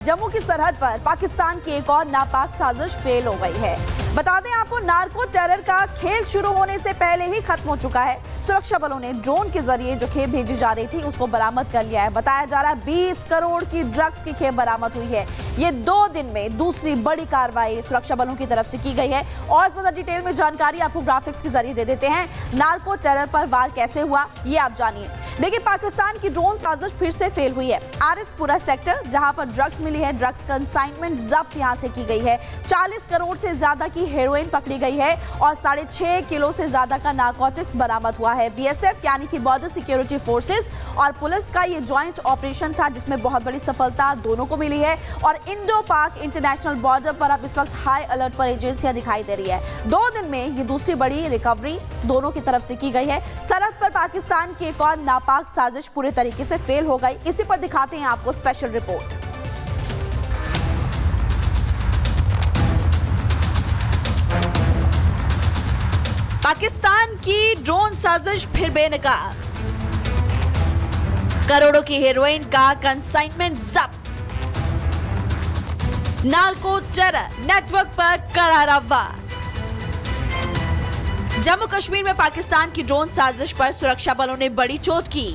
जम्मू की सरहद पर पाकिस्तान की एक और नापाक साजिश फेल हो गई है। बता दें आपको, नार्को टेरर का खेल शुरू होने से पहले ही खत्म हो चुका है। सुरक्षा बलों ने ड्रोन के जरिए जो खेप भेजी जा रही थी उसको बरामद कर लिया है। बताया जा रहा है 20 करोड़ की ड्रग्स की खेप बरामद हुई है। ये 2 दिन में दूसरी बड़ी कार्रवाई सुरक्षा बलों की तरफ से की गई है। और ज्यादा डिटेल में जानकारी आपको ग्राफिक्स के जरिए दे देते हैं। नार्को टेरर पर वार कैसे हुआ ये आप जानिए। देखिए, पाकिस्तान की ड्रोन साजिश फिर से फेल हुई है। आरएसपुरा सेक्टर जहां पर ड्रग्स मिली है, ड्रग्स कंसाइनमेंट जब्त यहां से की गई है। 40 करोड़ से ज्यादा की हेरोइन पकड़ी गई है और 6.5 किलो से ज्यादा का नारकोटिक्स बरामद हुआ है। बीएसएफ यानी कि बॉर्डर सिक्योरिटी फोर्सेस और पुलिस का ये ज्वाइंट ऑपरेशन था जिसमें बहुत बड़ी सफलता दोनों को मिली है। और इंडो पाक इंटरनेशनल बॉर्डर पर अब इस वक्त हाई अलर्ट पर एजेंसियां दिखाई दे रही है। 2 दिन में ये दूसरी बड़ी रिकवरी दोनों की तरफ से की गई है। सरहद पर पाकिस्तान की एक और नापाक साजिश पूरे तरीके से फेल हो गई। इसी पर दिखाते हैं आपको स्पेशल रिपोर्ट। पाकिस्तान की ड्रोन साजिश फिर बेनकाब, करोड़ों की हेरोइन का कंसाइनमेंट जब्त, नार्को टेरर नेटवर्क पर करारा वार। जम्मू कश्मीर में पाकिस्तान की ड्रोन साजिश पर सुरक्षा बलों ने बड़ी चोट की।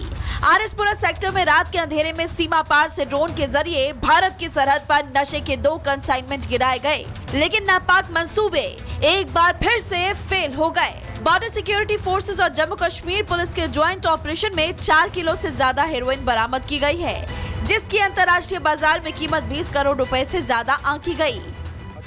आरएसपुरा सेक्टर में रात के अंधेरे में सीमा पार से ड्रोन के जरिए भारत की सरहद पर नशे के 2 कंसाइनमेंट गिराए गए, लेकिन नापाक मंसूबे एक बार फिर से फेल हो गए। बॉर्डर सिक्योरिटी फोर्सेस और जम्मू कश्मीर पुलिस के ज्वाइंट ऑपरेशन में 4 किलो से ज्यादा हेरोइन बरामद की गई है, जिसकी अंतर्राष्ट्रीय बाजार में कीमत 20 करोड़ रुपए से ज्यादा आंकी गई।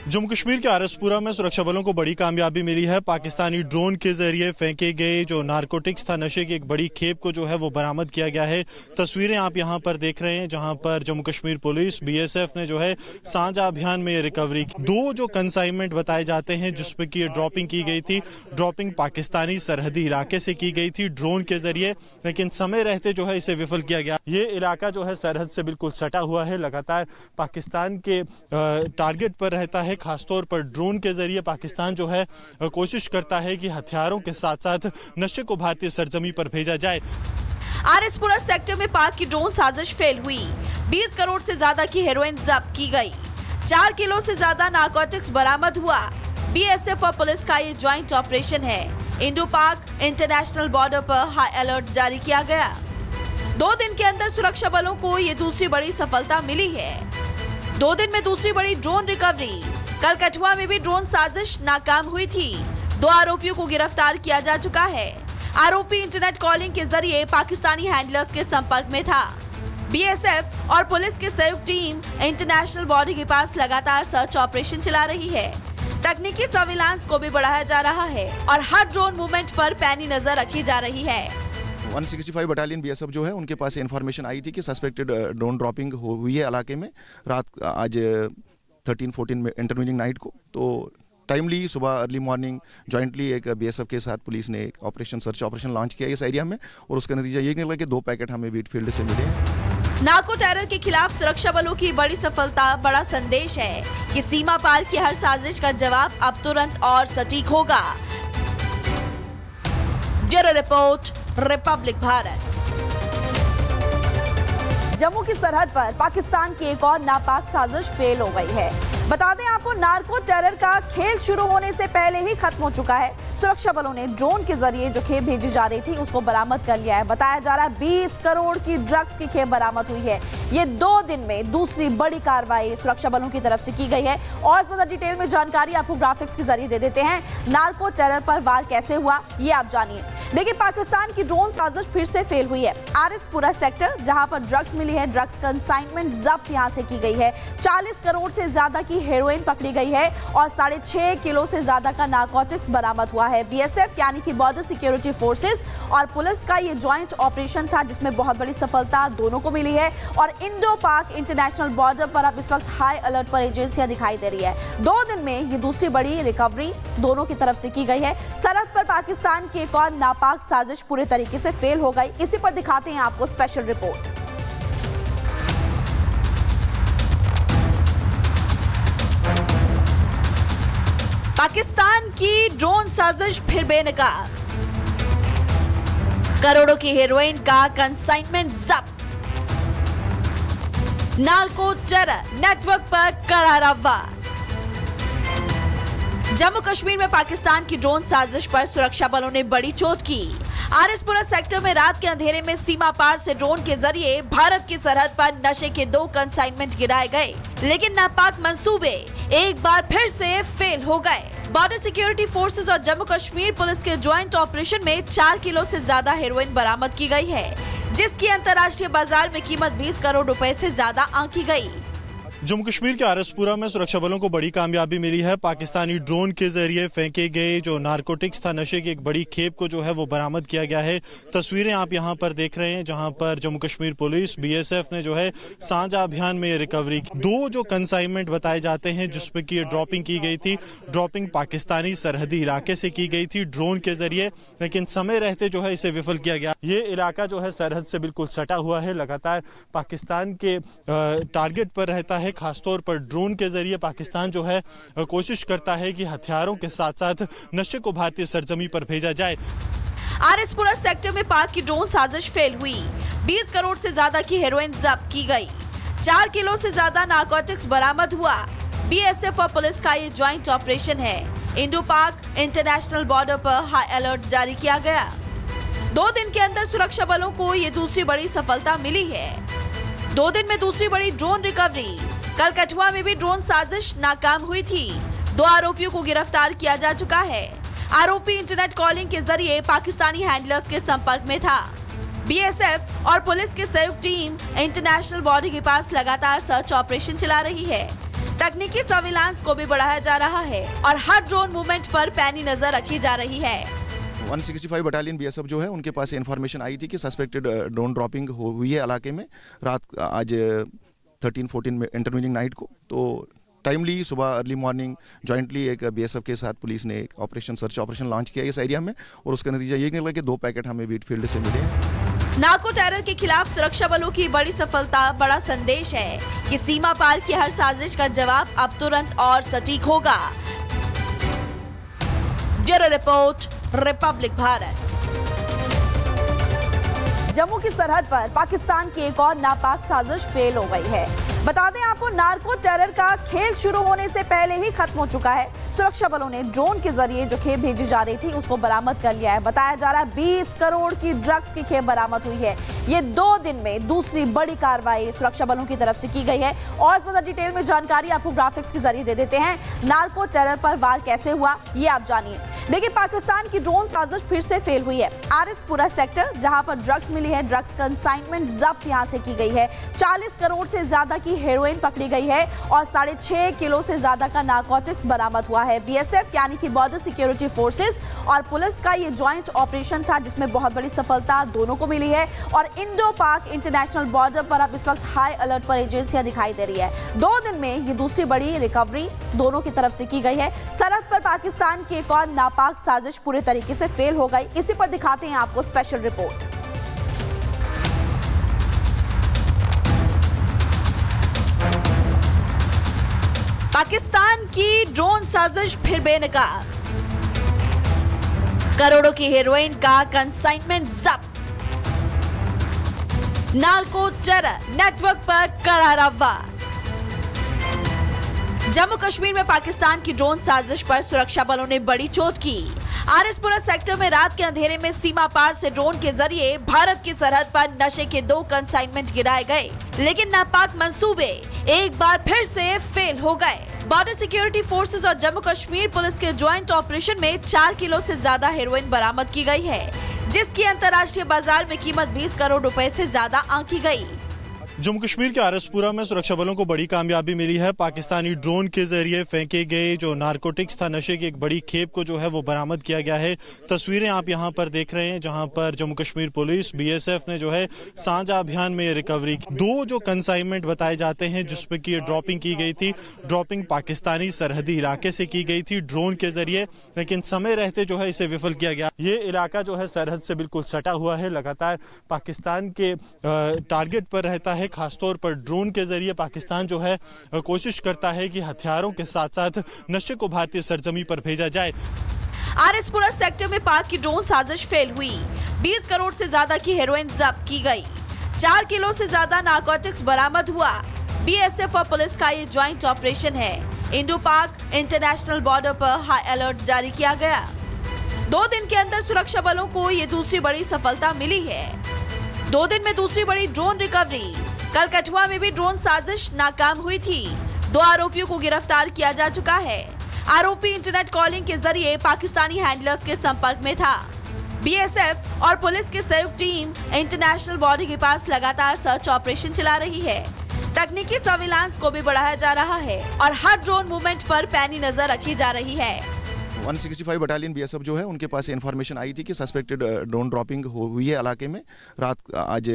जम्मू कश्मीर के आरएसपुरा में सुरक्षा बलों को बड़ी कामयाबी मिली है। पाकिस्तानी ड्रोन के जरिए फेंके गए जो नारकोटिक्स था, नशे की एक बड़ी खेप को जो है वो बरामद किया गया है। तस्वीरें आप यहां पर देख रहे हैं जहां पर जम्मू कश्मीर पुलिस बीएसएफ ने जो है सांझा अभियान में ये रिकवरी की। 2 जो कंसाइनमेंट बताए जाते हैं जिसपे की ड्रॉपिंग की गई थी, ड्रॉपिंग पाकिस्तानी सरहदी इलाके से की गई थी ड्रोन के जरिए, लेकिन समय रहते जो है इसे विफल किया गया। ये इलाका जो है सरहद से बिल्कुल सटा हुआ है, लगातार पाकिस्तान के टारगेट पर रहता है। खासतौर पर ड्रोन के जरिए पाकिस्तान जो है कोशिश करता है कि हथियारों के साथ साथ नशे को भारतीय सरजमी पर भेजा जाए। आरएसपुरा सेक्टर में पाक की ड्रोन साजिश फेल हुई। 20 करोड़ से ज्यादा की हेरोइन जब्त की गई। 4 किलो से ज्यादा नारकोटिक्स बरामद हुआ। बीएसएफ और पुलिस का ये ज्वाइंट ऑपरेशन है। इंडो पाक इंटरनेशनल बॉर्डर पर हाई अलर्ट जारी किया गया। 2 दिन के अंदर सुरक्षा बलों को ये दूसरी बड़ी सफलता मिली है। 2 दिन में दूसरी बड़ी ड्रोन रिकवरी। कल कठुआ में भी ड्रोन साजिश नाकाम हुई थी। 2 आरोपियों को गिरफ्तार किया जा चुका है। आरोपी इंटरनेट कॉलिंग के जरिए पाकिस्तानी हैंडलर्स के संपर्क में था। बीएसएफ और पुलिस की संयुक्त टीम इंटरनेशनल बॉर्डर के पास लगातार सर्च ऑपरेशन चला रही है। तकनीकी सर्विलांस को भी बढ़ाया जा रहा है और हर ड्रोन मूवमेंट पर पैनी नजर रखी जा रही है। 165 बटालियन बीएसएफ जो है उनके पास इन्फॉर्मेशन आई थी कि सस्पेक्टेड ड्रोन ड्रॉपिंग हुई है इलाके में रात आज 13-14 में इंटरवीनिंग नाइट को। तो टाइमली सुबह अर्ली मॉर्निंग जॉइंटली एक बीएसएफ के साथ पुलिस ने एक सर्च ऑपरेशन लॉन्च किया इस एरिया में और उसका नतीजा ये निकला कि 2 पैकेट हमें व्हीट फील्ड से मिले हैं। नार्को टेरर के खिलाफ सुरक्षा बलों की बड़ी सफलता बड़ा संदेश है कि सीमा पार की हर साजिश का जवाब अब तुरंत और सटीक होगा। Bureau report, Republic Bharat. Jammu की सरहद पर पाकिस्तान की एक और नापाक साजिश फेल हो गई है। बता दें आपको, नार्को टेरर का खेल शुरू होने से पहले ही खत्म हो चुका है। सुरक्षा बलों ने ड्रोन के जरिए जो खेप भेजी जा रही थी उसको बरामद कर लिया है। बताया जा रहा है 20 करोड़ की ड्रग्स की खेप बरामद हुई है। ये 2 दिन में दूसरी बड़ी कार्रवाई सुरक्षा बलों की तरफ से की गई है। और ज्यादा डिटेल में जानकारी आपको ग्राफिक्स के जरिए दे देते हैं। नार्को टेरर पर वार कैसे हुआ ये आप जानिए। देखिए, पाकिस्तान की ड्रोन साजिश फिर से फेल हुई है। आरएसपुरा सेक्टर जहां पर ड्रग्स मिली है, ड्रग्स कंसाइनमेंट जब्त यहां से की गई है। 40 करोड़ से ज्यादा की हेरोइन पकड़ी गई है और 6.5 किलो से ज्यादा का नारकोटिक्स बरामद हुआ है। बीएसएफ यानी कि बॉर्डर सिक्योरिटी फोर्सेस और पुलिस का ये ज्वाइंट ऑपरेशन था जिसमें बहुत बड़ी सफलता दोनों को मिली है। और इंडो पाक इंटरनेशनल बॉर्डर पर अब इस वक्त हाई अलर्ट पर एजेंसियां दिखाई दे रही है। 2 दिन में ये दूसरी बड़ी रिकवरी दोनों की तरफ से की गई है। सरहद पर पाकिस्तान की एक और नापाक साजिश पूरे तरीके से फेल हो गई। इसी पर दिखाते हैं आपको स्पेशल रिपोर्ट। पाकिस्तान की ड्रोन साजिश फिर बेनकाब, करोड़ों की हेरोइन का कंसाइनमेंट जब्त, नार्को टेरर नेटवर्क पर करारा वार। जम्मू कश्मीर में पाकिस्तान की ड्रोन साजिश पर सुरक्षा बलों ने बड़ी चोट की। आरएसपुरा सेक्टर में रात के अंधेरे में सीमा पार से ड्रोन के जरिए भारत की सरहद पर नशे के 2 कंसाइनमेंट गिराए गए, लेकिन नापाक मंसूबे एक बार फिर से फेल हो गए। बॉर्डर सिक्योरिटी फोर्सेस और जम्मू कश्मीर पुलिस के ज्वाइंट ऑपरेशन में 4 किलो से ज्यादा हेरोइन बरामद की गई है, जिसकी अंतर्राष्ट्रीय बाजार में कीमत 20 करोड़ रुपए से ज्यादा आंकी गई। जम्मू कश्मीर के आरएसपुरा में सुरक्षा बलों को बड़ी कामयाबी मिली है। पाकिस्तानी ड्रोन के जरिए फेंके गए जो नारकोटिक्स था, नशे की एक बड़ी खेप को जो है वो बरामद किया गया है। तस्वीरें आप यहां पर देख रहे हैं, जहां पर जम्मू कश्मीर पुलिस बीएसएफ ने जो है सांझा अभियान में रिकवरी की। 2 जो कंसाइनमेंट बताए जाते हैं जिसपे की ड्रॉपिंग की गई थी, ड्रॉपिंग पाकिस्तानी सरहदी इलाके से की गई थी ड्रोन के जरिए, लेकिन समय रहते जो है इसे विफल किया गया। ये इलाका जो है सरहद से बिल्कुल सटा हुआ है, लगातार पाकिस्तान के टारगेट पर रहता है। खासतौर पर ड्रोन के जरिए पाकिस्तान जो है कोशिश करता है कि हथियारों के साथ साथ नशे को भारतीय सरजमी पर भेजा जाए। आरएसपुरा सेक्टर में पाक की ड्रोन साजिश फेल हुई। 20 करोड़ से ज्यादा की हेरोइन जब्त की गई। 4 किलो से ज्यादा नारकोटिक्स बरामद हुआ। बीएसएफ और पुलिस का ये ज्वाइंट ऑपरेशन है। इंडो पाक इंटरनेशनल बॉर्डर पर हाई अलर्ट जारी किया गया। 2 दिन के अंदर सुरक्षा बलों को ये दूसरी बड़ी सफलता मिली है। 2 दिन में दूसरी बड़ी ड्रोन रिकवरी। कल कठुआ में भी ड्रोन साजिश नाकाम हुई थी। 2 आरोपियों को गिरफ्तार किया जा चुका है। आरोपी इंटरनेट कॉलिंग के जरिए पाकिस्तानी हैंडलर्स के संपर्क में था। बीएसएफ और पुलिस की संयुक्त टीम इंटरनेशनल बॉर्डर के पास लगातार सर्च ऑपरेशन चला रही है। तकनीकी सर्विलांस को भी बढ़ाया जा रहा है और हर ड्रोन मूवमेंट पर पैनी नजर रखी जा रही है। 165 बटालियन बीएसएफ जो है उनके पास इन्फॉर्मेशन आई थी कि सस्पेक्टेड ड्रोन ड्रॉपिंग हुई है इलाके में रात आज 13-14 में इंटरवीनिंग नाइट को। तो टाइमली सुबह अर्ली मॉर्निंग जॉइंटली एक बीएसएफ के साथ पुलिस ने एक सर्च ऑपरेशन लॉन्च किया इस एरिया में, और उसका नतीजा ये निकला कि 2 पैकेट हमें व्हीट फील्ड से मिले हैं। नार्को टेरर के खिलाफ सुरक्षा बलों की बड़ी सफलता बड़ा संदेश है कि सीमा पार की हर साजिश का जवाब अब तुरंत और सटीक होगा। Bureau report, Republic Bharat. Jammu की सरहद पर पाकिस्तान की एक और नापाक साजिश फेल हो गई है। बता दें आपको, नार्को टेरर का खेल शुरू होने से पहले ही खत्म हो चुका है। सुरक्षा बलों ने ड्रोन के जरिए जो खेप भेजी जा रही थी उसको बरामद कर लिया है। बताया जा रहा है 20 करोड़ की ड्रग्स की खेप बरामद हुई है। ये 2 दिन में दूसरी बड़ी कार्रवाई सुरक्षा बलों की तरफ से की गई है। और ज्यादा डिटेल में जानकारी आपको ग्राफिक्स के जरिए दे देते हैं। नार्को टेरर पर वार कैसे हुआ ये आप जानिए। देखिए, पाकिस्तान की ड्रोन साजिश फिर से फेल हुई है। आरएसपुरा सेक्टर जहां पर ड्रग्स मिली है, ड्रग्स कंसाइनमेंट जब्त यहां से की गई है। 40 करोड़ से ज्यादा की हेरोइन पकड़ी गई है और 6.5 किलो से ज्यादा का नारकोटिक्स बरामद हुआ है। बीएसएफ यानी कि बॉर्डर सिक्योरिटी फोर्सेस और पुलिस का ये ज्वाइंट ऑपरेशन था, जिसमें बहुत बड़ी सफलता दोनों को मिली है। और इंडो पाक इंटरनेशनल बॉर्डर पर अब इस वक्त हाई अलर्ट पर एजेंसियां दिखाई दे रही है। 2 दिन में ये दूसरी बड़ी रिकवरी दोनों की तरफ से की गई है। सरहद पर पाकिस्तान की एक और नापाक साजिश पूरे तरीके से फेल हो गई। इसी पर दिखाते हैं आपको स्पेशल रिपोर्ट। पाकिस्तान की ड्रोन साजिश फिर बेनकाब। करोड़ों की हेरोइन का कंसाइनमेंट जब्त। नार्को टेरर नेटवर्क पर करारा वार। जम्मू कश्मीर में पाकिस्तान की ड्रोन साजिश पर सुरक्षा बलों ने बड़ी चोट की। आरएसपुरा सेक्टर में रात के अंधेरे में सीमा पार से ड्रोन के जरिए भारत की सरहद पर नशे के 2 कंसाइनमेंट गिराए गए, लेकिन नापाक मंसूबे एक बार फिर से फेल हो गए। बॉर्डर सिक्योरिटी फोर्सेस और जम्मू कश्मीर पुलिस के ज्वाइंट ऑपरेशन में 4 किलो से ज्यादा हेरोइन बरामद की गई है, जिसकी अंतर्राष्ट्रीय बाजार में कीमत 20 करोड़ रुपए से ज्यादा आंकी गई। जम्मू कश्मीर के आरएसपुरा में सुरक्षा बलों को बड़ी कामयाबी मिली है। पाकिस्तानी ड्रोन के जरिए फेंके गए जो नारकोटिक्स था, नशे की एक बड़ी खेप को जो है वो बरामद किया गया है। तस्वीरें आप यहां पर देख रहे हैं, जहां पर जम्मू कश्मीर पुलिस बीएसएफ ने जो है सांझा अभियान में रिकवरी की। 2 जो कंसाइनमेंट बताए जाते हैं जिसपे की ड्रॉपिंग की गई थी, ड्रॉपिंग पाकिस्तानी सरहदी इलाके से की गई थी ड्रोन के जरिए, लेकिन समय रहते जो है इसे विफल किया गया। ये इलाका जो है सरहद से बिल्कुल सटा हुआ है, लगातार पाकिस्तान के टारगेट पर रहता है। खासतौर पर ड्रोन के जरिए पाकिस्तान जो है कोशिश करता है कि हथियारों के साथ साथ नशे को भारतीय सरजमी पर भेजा जाए। आरएसपुरा सेक्टर में पाक की ड्रोन साजिश फेल हुई। 20 करोड़ से ज्यादा की हेरोइन जब्त की गई। 4 किलो से ज्यादा नारकोटिक्स बरामद हुआ। बीएसएफ और पुलिस का ये ज्वाइंट ऑपरेशन है। इंडो पाक इंटरनेशनल बॉर्डर पर हाई अलर्ट जारी किया गया। 2 दिन के अंदर सुरक्षा बलों को ये दूसरी बड़ी सफलता मिली है। 2 दिन में दूसरी बड़ी ड्रोन रिकवरी। कल कठुआ में भी ड्रोन साजिश नाकाम हुई थी। 2 आरोपियों को गिरफ्तार किया जा चुका है। आरोपी इंटरनेट कॉलिंग के जरिए पाकिस्तानी हैंडलर्स के संपर्क में था। बीएसएफ और पुलिस की संयुक्त टीम इंटरनेशनल बॉर्डर के पास लगातार सर्च ऑपरेशन चला रही है। तकनीकी सर्विलांस को भी बढ़ाया जा रहा है और हर ड्रोन मूवमेंट पर पैनी नजर रखी जा रही है। 165 बटालियन बीएसएफ जो है उनके पास इन्फॉर्मेशन आई थी कि सस्पेक्टेड ड्रोन ड्रॉपिंग हुई है इलाके में रात आज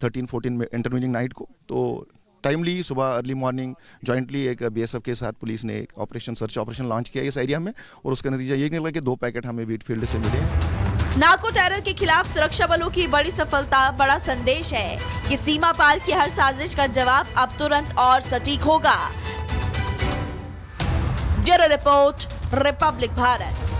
13-14 में इंटरमीडिएट नाइट को। तो टाइमली सुबह अर्ली मॉर्निंग जॉइंटली एक बीएसएफ के साथ पुलिस ने एक ऑपरेशन सर्च ऑपरेशन लॉन्च किया इस एरिया में और उसका नतीजा ये निकला कि 2 पैकेट हमें व्हीट फील्ड से मिले हैं। नार्को टेरर के खिलाफ सुरक्षा बलों की बड़ी सफलता बड़ा संदेश है कि सीमा पार की हर साजिश का जवाब अब तुरंत और सटीक होगा। Bureau report, Republic Bharat.